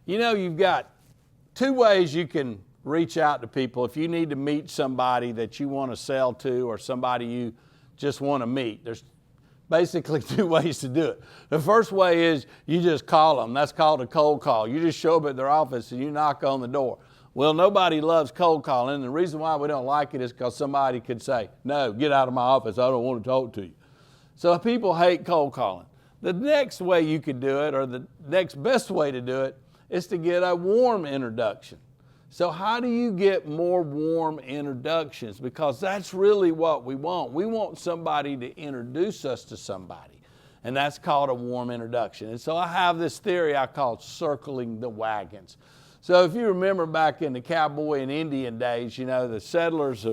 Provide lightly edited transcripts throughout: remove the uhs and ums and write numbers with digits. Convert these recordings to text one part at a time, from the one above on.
You've got two ways you can reach out to people if you need to meet somebody that you want to sell to or somebody you just want to meet. There's basically two ways to do it. The first way is you just call them. That's called a cold call. You just show up at their office and you knock on the door. Well, nobody loves cold calling, and the reason why we don't like it is because somebody could say, no, get out of my office, I don't want to talk to you. So people hate cold calling. The next way you could do it, or the next best way to do it, is to get a warm introduction. So how do you get more warm introductions? Because that's really what we want. We want somebody to introduce us to somebody, and that's called a warm introduction. And so I have this theory I call circling the wagons. So if you remember back in the cowboy and Indian days, the settlers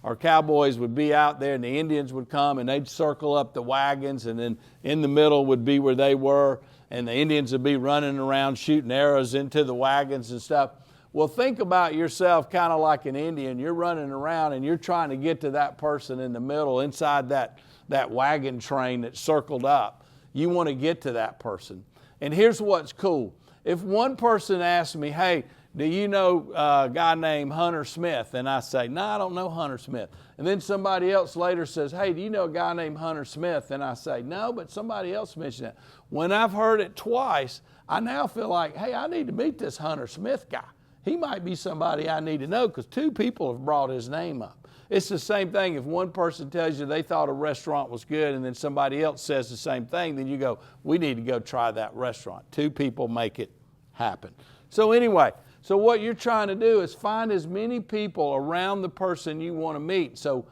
or cowboys would be out there and the Indians would come and they'd circle up the wagons, and then in the middle would be where they were, and the Indians would be running around shooting arrows into the wagons and stuff. Well, think about yourself kind of like an Indian. You're running around and you're trying to get to that person in the middle inside that wagon train that's circled up. You want to get to that person. And here's what's cool. If one person asks me, hey, do you know a guy named Hunter Smith? And I say, no, I don't know Hunter Smith. And then somebody else later says, hey, do you know a guy named Hunter Smith? And I say, no, but somebody else mentioned it. When I've heard it twice, I now feel like, hey, I need to meet this Hunter Smith guy. He might be somebody I need to know because two people have brought his name up. It's the same thing. If one person tells you they thought a restaurant was good and then somebody else says the same thing, then you go, we need to go try that restaurant. Two people make it happen. So anyway, so what you're trying to do is find as many people around the person you want to meet. So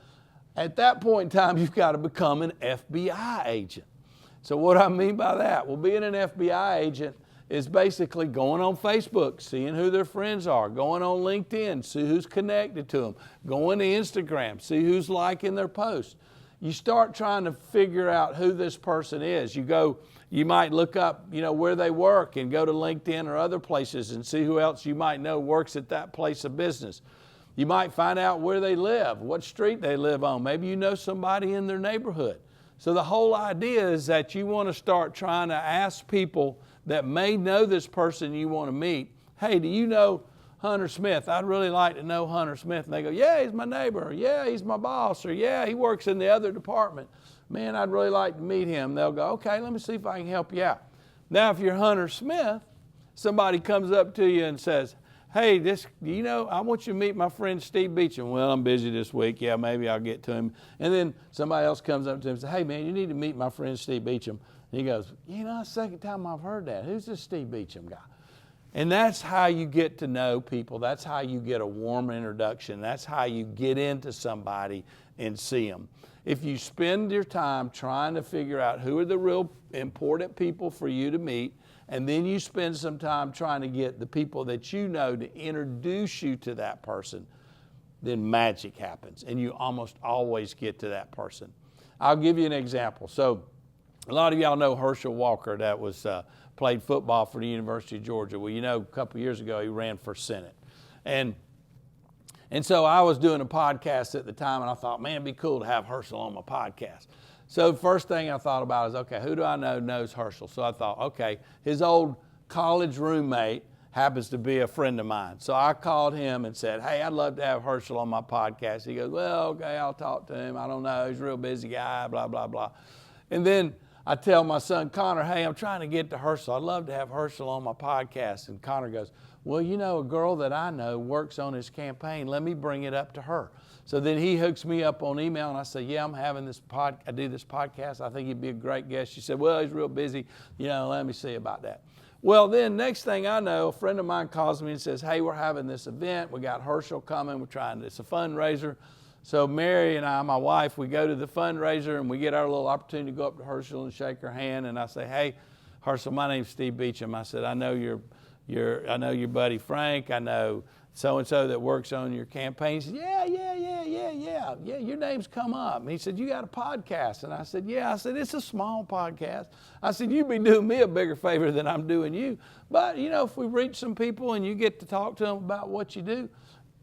at that point in time, you've got to become an FBI agent. So what I mean by that? Well, being an FBI agent is basically going on Facebook, seeing who their friends are, going on LinkedIn, see who's connected to them, going to Instagram, see who's liking their posts. You start trying to figure out who this person is. You might look up, where they work and go to LinkedIn or other places and see who else you might know works at that place of business. You might find out where they live, what street they live on. Maybe you know somebody in their neighborhood. So the whole idea is that you want to start trying to ask people that may know this person you want to meet, hey, do you know Hunter Smith? I'd really like to know Hunter Smith. And they go, yeah, he's my neighbor. Or, yeah, he's my boss. Or, yeah, he works in the other department. Man, I'd really like to meet him. They'll go, okay, let me see if I can help you out. Now, if you're Hunter Smith, somebody comes up to you and says, hey, I want you to meet my friend Steve Beecham. Well, I'm busy this week. Yeah, maybe I'll get to him. And then somebody else comes up to him and says, hey, man, you need to meet my friend Steve Beecham. And he goes, the second time I've heard that. Who's this Steve Beecham guy? And that's how you get to know people. That's how you get a warm introduction. That's how you get into somebody and see them. If you spend your time trying to figure out who are the real important people for you to meet, and then you spend some time trying to get the people that you know to introduce you to that person, then magic happens, and you almost always get to that person. I'll give you an example. So a lot of y'all know Herschel Walker that was played football for the University of Georgia. Well, a couple years ago he ran for Senate. And so I was doing a podcast at the time, and I thought, man, it'd be cool to have Herschel on my podcast. So the first thing I thought about is, okay, who do I know knows Herschel? So I thought, okay, his old college roommate happens to be a friend of mine. So I called him and said, hey, I'd love to have Herschel on my podcast. He goes, well, okay, I'll talk to him. I don't know. He's a real busy guy, blah, blah, blah. And then I tell my son, Connor, hey, I'm trying to get to Herschel. I'd love to have Herschel on my podcast. And Connor goes, well, a girl that I know works on his campaign. Let me bring it up to her. So then he hooks me up on email, and I say, yeah, I'm having I do this podcast. I think he'd be a great guest. She said, well, he's real busy. Let me see about that. Well, then next thing I know, a friend of mine calls me and says, hey, we're having this event. We got Herschel coming. It's a fundraiser. So Mary and I, my wife, we go to the fundraiser and we get our little opportunity to go up to Herschel and shake her hand. And I say, hey, Herschel, my name's Steve Beecham. I said, I know your buddy Frank. I know so-and-so that works on your campaign. He said, yeah, your name's come up. And he said, you got a podcast? And I said, yeah. I said, it's a small podcast. I said, you'd be doing me a bigger favor than I'm doing you. But, if we reach some people and you get to talk to them about what you do,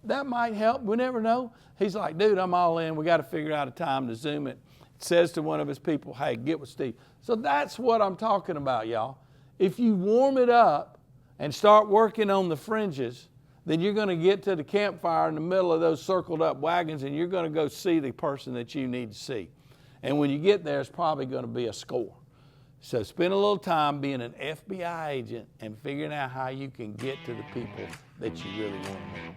that might help. We never know. He's like, dude, I'm all in. We got to figure out a time to Zoom it. Says to one of his people, hey, get with Steve. So that's what I'm talking about, y'all. If you warm it up and start working on the fringes, then you're going to get to the campfire in the middle of those circled up wagons, and you're going to go see the person that you need to see. And when you get there, it's probably going to be a score. So spend a little time being an FBI agent and figuring out how you can get to the people that you really want to meet.